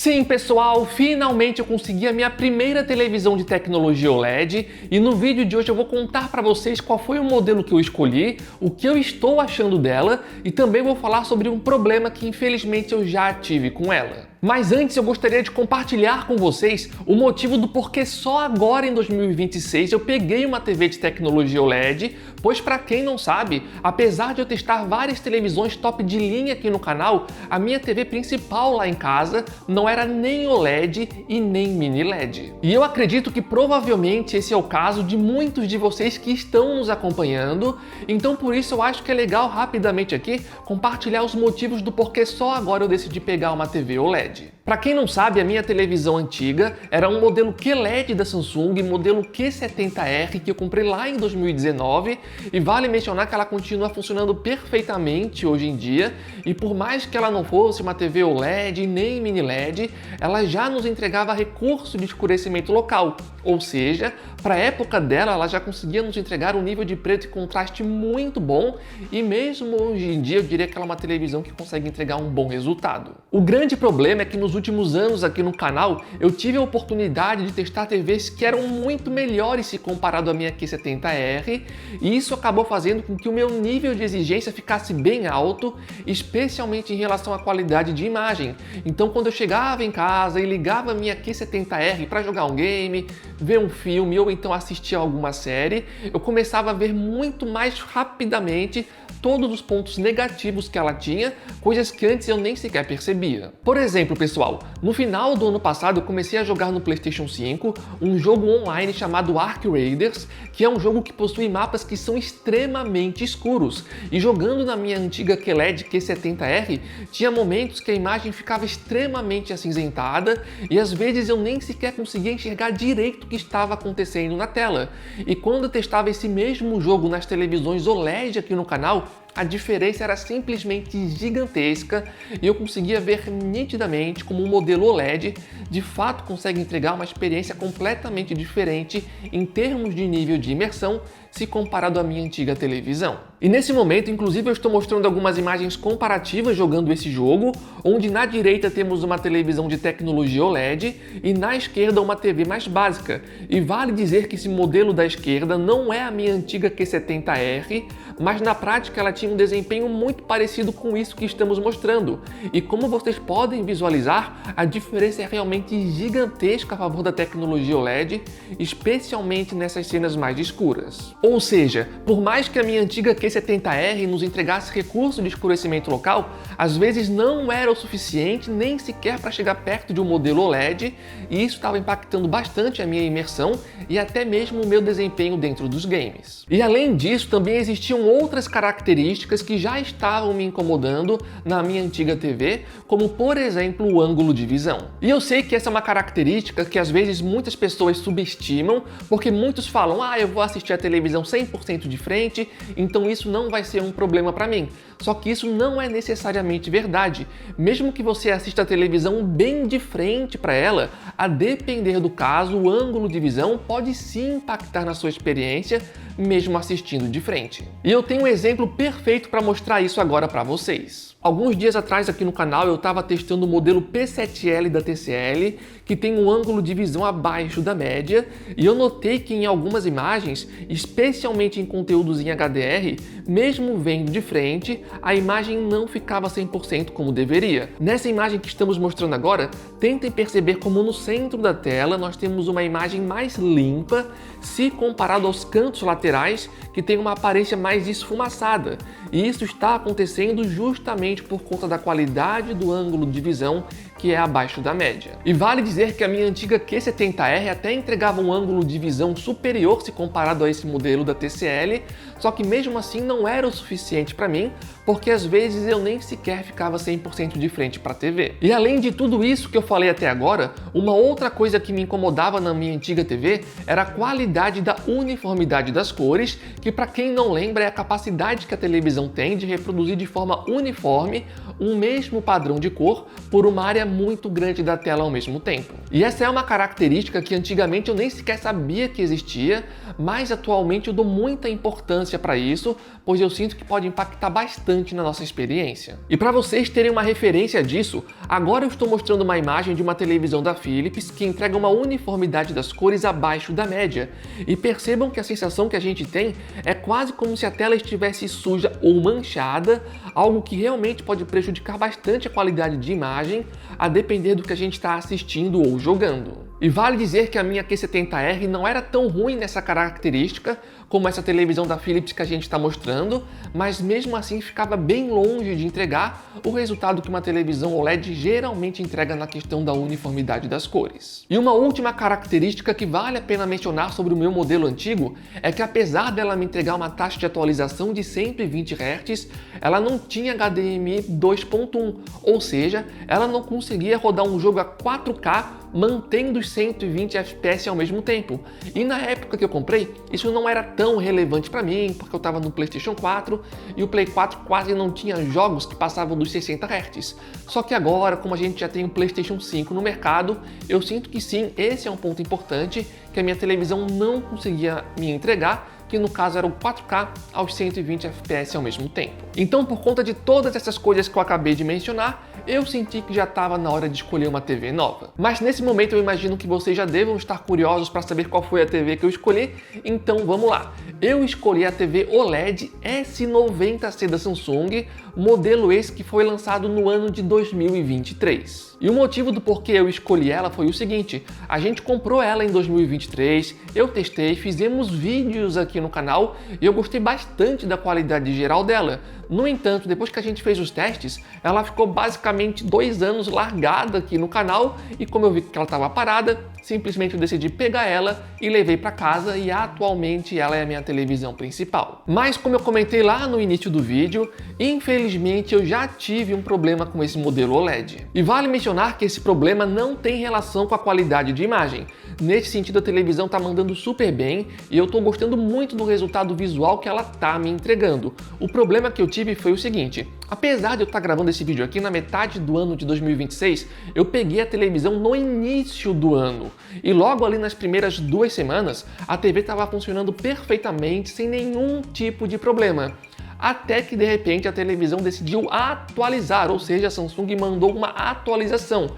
Sim, pessoal, finalmente eu consegui a minha primeira televisão de tecnologia OLED e no vídeo de hoje eu vou contar para vocês qual foi o modelo que eu escolhi, o que eu estou achando dela e também vou falar sobre um problema que infelizmente eu já tive com ela. Mas antes eu gostaria de compartilhar com vocês o motivo do porquê só agora em 2026 eu peguei uma TV de tecnologia OLED, pois para quem não sabe, apesar de eu testar várias televisões top de linha aqui no canal, a minha TV principal lá em casa não era nem OLED e nem mini LED. E eu acredito que provavelmente esse é o caso de muitos de vocês que estão nos acompanhando, então por isso eu acho que é legal rapidamente aqui compartilhar os motivos do porquê só agora eu decidi pegar uma TV OLED. Para quem não sabe, a minha televisão antiga era um modelo QLED da Samsung, modelo Q70R, que eu comprei lá em 2019, e vale mencionar que ela continua funcionando perfeitamente hoje em dia, e por mais que ela não fosse uma TV OLED nem mini LED, ela já nos entregava recurso de escurecimento local, ou seja, para a época dela ela já conseguia nos entregar um nível de preto e contraste muito bom, e mesmo hoje em dia eu diria que ela é uma televisão que consegue entregar um bom resultado. O grande problema é que nos últimos anos aqui no canal eu tive a oportunidade de testar TVs que eram muito melhores se comparado à minha Q70R, e isso acabou fazendo com que o meu nível de exigência ficasse bem alto, especialmente em relação à qualidade de imagem. Então quando eu chegava em casa e ligava a minha Q70R para jogar um game, ver um filme ou então assistir a alguma série, eu começava a ver muito mais rapidamente todos os pontos negativos que ela tinha, coisas que antes eu nem sequer percebia. Por exemplo, pessoal, no final do ano passado eu comecei a jogar no PlayStation 5 um jogo online chamado Ark Raiders, que é um jogo que possui mapas que são extremamente escuros, e jogando na minha antiga QLED Q70R, tinha momentos que a imagem ficava extremamente acinzentada e às vezes eu nem sequer conseguia enxergar direito o que estava acontecendo na tela. E quando eu testava esse mesmo jogo nas televisões OLED aqui no canal, a diferença era simplesmente gigantesca e eu conseguia ver nitidamente como um modelo OLED de fato consegue entregar uma experiência completamente diferente em termos de nível de imersão se comparado à minha antiga televisão. E nesse momento, inclusive, eu estou mostrando algumas imagens comparativas jogando esse jogo, onde na direita temos uma televisão de tecnologia OLED e na esquerda uma TV mais básica. E vale dizer que esse modelo da esquerda não é a minha antiga Q70R, mas na prática ela tinha um desempenho muito parecido com isso que estamos mostrando. E como vocês podem visualizar, a diferença é realmente gigantesca a favor da tecnologia OLED, especialmente nessas cenas mais escuras. Ou seja, por mais que a minha antiga Q70R nos entregasse recurso de escurecimento local, às vezes não era o suficiente nem sequer para chegar perto de um modelo OLED, e isso estava impactando bastante a minha imersão e até mesmo o meu desempenho dentro dos games. E além disso, também existiam outras características que já estavam me incomodando na minha antiga TV, como por exemplo o ângulo de visão. E eu sei que essa é uma característica que às vezes muitas pessoas subestimam, porque muitos falam, eu vou assistir a televisão 100% de frente, então isso não vai ser um problema para mim. Só que isso não é necessariamente verdade. Mesmo que você assista a televisão bem de frente para ela, a depender do caso, o ângulo de visão pode sim impactar na sua experiência, mesmo assistindo de frente. E eu tenho um exemplo perfeito para mostrar isso agora para vocês. Alguns dias atrás aqui no canal eu estava testando o modelo P7L da TCL, que tem um ângulo de visão abaixo da média, e eu notei que em algumas imagens, especialmente em conteúdos em HDR, mesmo vendo de frente, a imagem não ficava 100% como deveria. Nessa imagem que estamos mostrando agora, tentem perceber como no centro da tela nós temos uma imagem mais limpa, se comparado aos cantos laterais, que tem uma aparência mais esfumaçada. E isso está acontecendo justamente por conta da qualidade do ângulo de visão, que é abaixo da média. E vale dizer que a minha antiga Q70R até entregava um ângulo de visão superior se comparado a esse modelo da TCL, só que mesmo assim não era o suficiente para mim, porque às vezes eu nem sequer ficava 100% de frente para a TV. E além de tudo isso que eu falei até agora, uma outra coisa que me incomodava na minha antiga TV era a qualidade da uniformidade das cores, que para quem não lembra é a capacidade que a televisão tem de reproduzir de forma uniforme um mesmo padrão de cor por uma área muito grande da tela ao mesmo tempo. E essa é uma característica que antigamente eu nem sequer sabia que existia, mas atualmente eu dou muita importância importância para isso, pois eu sinto que pode impactar bastante na nossa experiência. E para vocês terem uma referência disso, agora eu estou mostrando uma imagem de uma televisão da Philips que entrega uma uniformidade das cores abaixo da média. E percebam que a sensação que a gente tem é quase como se a tela estivesse suja ou manchada, algo que realmente pode prejudicar bastante a qualidade de imagem, a depender do que a gente está assistindo ou jogando. E vale dizer que a minha Q70R não era tão ruim nessa característica como essa televisão da Philips que a gente está mostrando, mas mesmo assim ficava bem longe de entregar o resultado que uma televisão OLED geralmente entrega na questão da uniformidade das cores. E uma última característica que vale a pena mencionar sobre o meu modelo antigo é que, apesar dela me entregar uma taxa de atualização de 120 Hz, ela não tinha HDMI 2.1, ou seja, ela não conseguia rodar um jogo a 4K mantendo os 120 FPS ao mesmo tempo. E na época que eu comprei, isso não era tão relevante para mim, porque eu estava no PlayStation 4 e o Play 4 quase não tinha jogos que passavam dos 60 Hz. Só que agora, como a gente já tem o PlayStation 5 no mercado, eu sinto que sim, esse é um ponto importante que a minha televisão não conseguia me entregar, que no caso era o 4K aos 120 FPS ao mesmo tempo. Então, por conta de todas essas coisas que eu acabei de mencionar, eu senti que já estava na hora de escolher uma TV nova. Mas nesse momento eu imagino que vocês já devam estar curiosos para saber qual foi a TV que eu escolhi, então vamos lá. Eu escolhi a TV OLED S90C da Samsung, modelo esse que foi lançado no ano de 2023. E o motivo do porquê eu escolhi ela foi o seguinte: a gente comprou ela em 2023, eu testei, fizemos vídeos aqui no canal e eu gostei bastante da qualidade geral dela. No entanto, depois que a gente fez os testes, ela ficou basicamente 2 anos largada aqui no canal e como eu vi que ela estava parada, simplesmente eu decidi pegar ela e levei para casa e atualmente ela é a minha televisão principal. Mas como eu comentei lá no início do vídeo, infelizmente eu já tive um problema com esse modelo OLED. E vale mencionar que esse problema não tem relação com a qualidade de imagem. Nesse sentido, a televisão está mandando super bem e eu estou gostando muito do resultado visual que ela está me entregando. O problema que eu tive foi o seguinte: apesar de eu estar gravando esse vídeo aqui na metade do ano de 2026, eu peguei a televisão no início do ano. E logo ali nas primeiras 2 semanas, a TV estava funcionando perfeitamente, sem nenhum tipo de problema. Até que de repente a televisão decidiu atualizar, ou seja, a Samsung mandou uma atualização.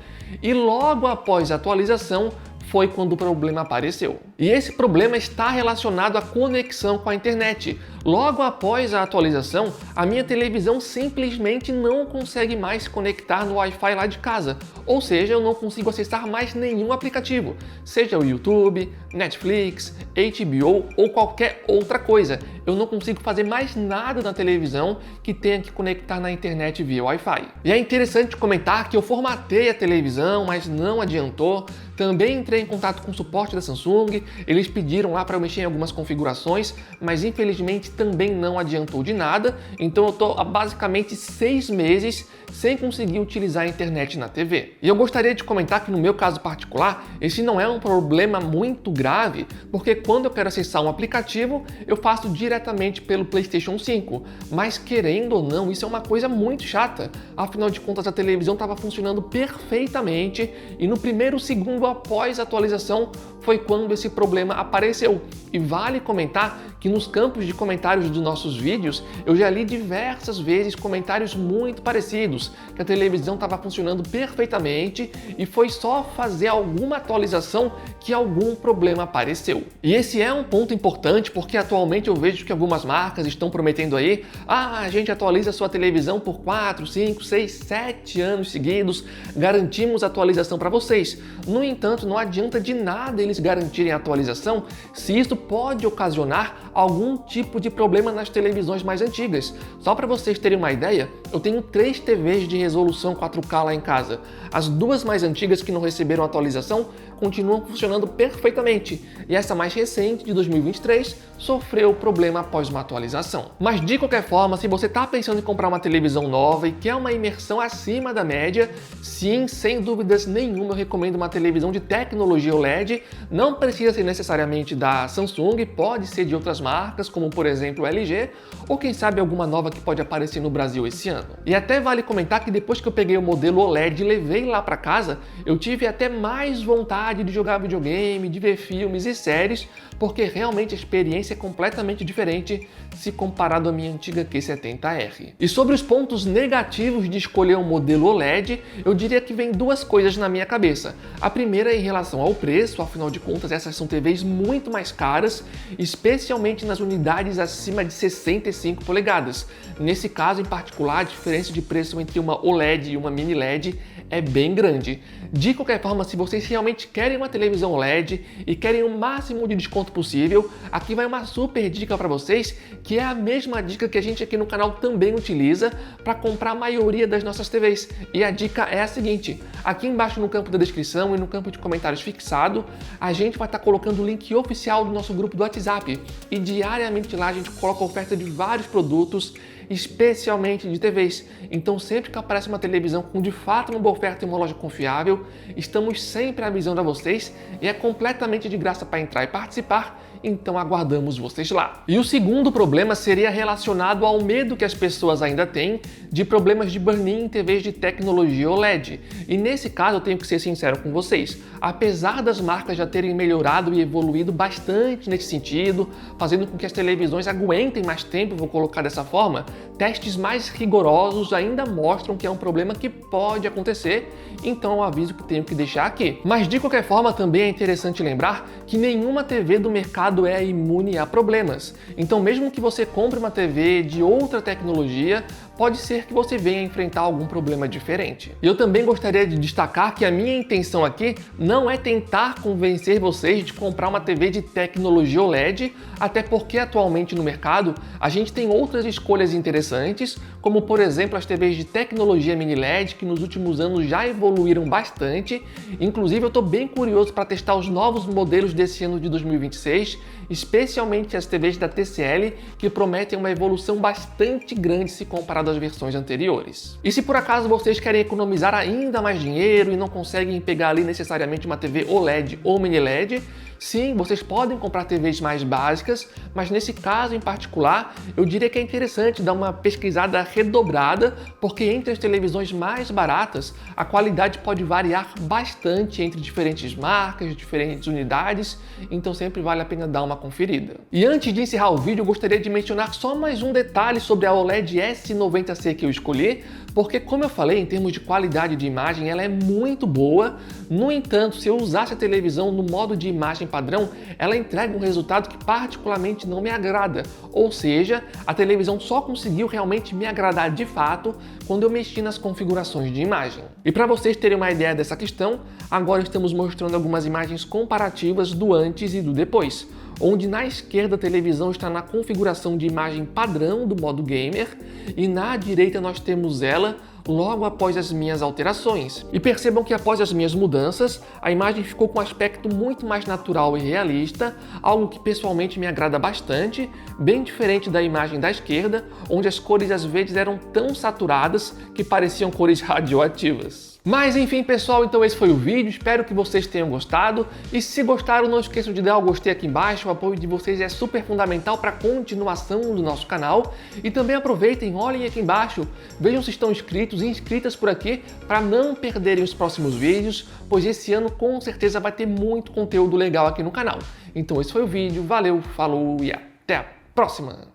E logo após a atualização, foi quando o problema apareceu. E esse problema está relacionado à conexão com a internet. Logo após a atualização, a minha televisão simplesmente não consegue mais se conectar no Wi-Fi lá de casa. Ou seja, eu não consigo acessar mais nenhum aplicativo, seja o YouTube, Netflix, HBO ou qualquer outra coisa. Eu não consigo fazer mais nada na televisão que tenha que conectar na internet via Wi-Fi. E é interessante comentar que eu formatei a televisão, mas não adiantou. Também entrei em contato com o suporte da Samsung, eles pediram lá para eu mexer em algumas configurações, mas infelizmente também não adiantou de nada, então eu estou há basicamente 6 meses sem conseguir utilizar a internet na TV. E eu gostaria de comentar que no meu caso particular, esse não é um problema muito grave, porque quando eu quero acessar um aplicativo, eu faço diretamente pelo PlayStation 5, mas querendo ou não, isso é uma coisa muito chata, afinal de contas a televisão estava funcionando perfeitamente e no primeiro segundo após a atualização foi quando esse problema apareceu. E vale comentar que nos campos de comentários dos nossos vídeos eu já li diversas vezes comentários muito parecidos, que a televisão estava funcionando perfeitamente e foi só fazer alguma atualização que algum problema apareceu. E esse é um ponto importante porque atualmente eu vejo que algumas marcas estão prometendo aí: a gente atualiza a sua televisão por 4, 5, 6, 7 anos seguidos, garantimos atualização para vocês. No entanto, não adianta de nada eles garantirem a atualização se isso pode ocasionar algum tipo de problema nas televisões mais antigas. Só para vocês terem uma ideia, eu tenho 3 TVs de resolução 4K lá em casa. As 2 mais antigas que não receberam atualização continuam funcionando perfeitamente, e essa mais recente, de 2023, sofreu problema após uma atualização. Mas de qualquer forma, se você está pensando em comprar uma televisão nova e quer uma imersão acima da média, sim, sem dúvidas nenhuma eu recomendo uma televisão de tecnologia OLED. Não precisa ser necessariamente da Samsung, Samsung, pode ser de outras marcas, como por exemplo o LG, ou quem sabe alguma nova que pode aparecer no Brasil esse ano. E até vale comentar que depois que eu peguei o modelo OLED e levei lá para casa, eu tive até mais vontade de jogar videogame, de ver filmes e séries, porque realmente a experiência é completamente diferente se comparado à minha antiga Q70R. E sobre os pontos negativos de escolher um modelo OLED, eu diria que vem duas coisas na minha cabeça. A primeira é em relação ao preço, afinal de contas essas são TVs muito mais caras, especialmente nas unidades acima de 65 polegadas. Nesse caso em particular, a diferença de preço entre uma OLED e uma mini LED é bem grande. De qualquer forma, se vocês realmente querem uma televisão OLED e querem o máximo de desconto possível, aqui vai uma super dica para vocês, que é a mesma dica que a gente aqui no canal também utiliza para comprar a maioria das nossas TVs. E a dica é a seguinte: aqui embaixo no campo da descrição e no campo de comentários fixado, a gente vai estar colocando o link oficial do nosso grupo do WhatsApp. E diariamente lá a gente coloca a oferta de vários produtos, especialmente de TVs. Então sempre que aparece uma televisão com de fato uma boa oferta em uma loja confiável, estamos sempre avisando a vocês e é completamente de graça para entrar e participar, então aguardamos vocês lá. E o segundo problema seria relacionado ao medo que as pessoas ainda têm de problemas de burn-in em TVs de tecnologia OLED. E nesse caso eu tenho que ser sincero com vocês, apesar das marcas já terem melhorado e evoluído bastante nesse sentido, fazendo com que as televisões aguentem mais tempo, vou colocar dessa forma, testes mais rigorosos ainda mostram que é um problema que pode acontecer, então é um aviso que tenho que deixar aqui. Mas de qualquer forma também é interessante lembrar que nenhuma TV do mercado é imune a problemas. Então mesmo que você compre uma TV de outra tecnologia, pode ser que você venha enfrentar algum problema diferente. E eu também gostaria de destacar que a minha intenção aqui não é tentar convencer vocês de comprar uma TV de tecnologia OLED, até porque atualmente no mercado a gente tem outras escolhas interessantes, como por exemplo as TVs de tecnologia mini LED, que nos últimos anos já evoluíram bastante. Inclusive eu estou bem curioso para testar os novos modelos desse ano de 2026, especialmente as TVs da TCL, que prometem uma evolução bastante grande se comparado às versões anteriores. E se por acaso vocês querem economizar ainda mais dinheiro e não conseguem pegar ali necessariamente uma TV OLED ou mini LED, sim, vocês podem comprar TVs mais básicas, mas nesse caso em particular, eu diria que é interessante dar uma pesquisada redobrada, porque entre as televisões mais baratas, a qualidade pode variar bastante entre diferentes marcas, diferentes unidades, então sempre vale a pena dar uma conferida. E antes de encerrar o vídeo, eu gostaria de mencionar só mais um detalhe sobre a OLED S90C que eu escolhi, porque como eu falei, em termos de qualidade de imagem, ela é muito boa. No entanto, se eu usasse a televisão no modo de imagem padrão, ela entrega um resultado que particularmente não me agrada. Ou seja, a televisão só conseguiu realmente me agradar de fato quando eu mexi nas configurações de imagem. E para vocês terem uma ideia dessa questão, agora estamos mostrando algumas imagens comparativas do antes e do depois, onde na esquerda a televisão está na configuração de imagem padrão do modo gamer e na direita nós temos ela logo após as minhas alterações. E percebam que após as minhas mudanças, a imagem ficou com um aspecto muito mais natural e realista, algo que pessoalmente me agrada bastante, bem diferente da imagem da esquerda, onde as cores às vezes eram tão saturadas que pareciam cores radioativas. Mas enfim pessoal, então esse foi o vídeo, espero que vocês tenham gostado e se gostaram não esqueçam de dar o gostei aqui embaixo, o apoio de vocês é super fundamental para a continuação do nosso canal e também aproveitem, olhem aqui embaixo, vejam se estão inscritos e inscritas por aqui para não perderem os próximos vídeos, pois esse ano com certeza vai ter muito conteúdo legal aqui no canal. Então esse foi o vídeo, valeu, falou e até a próxima!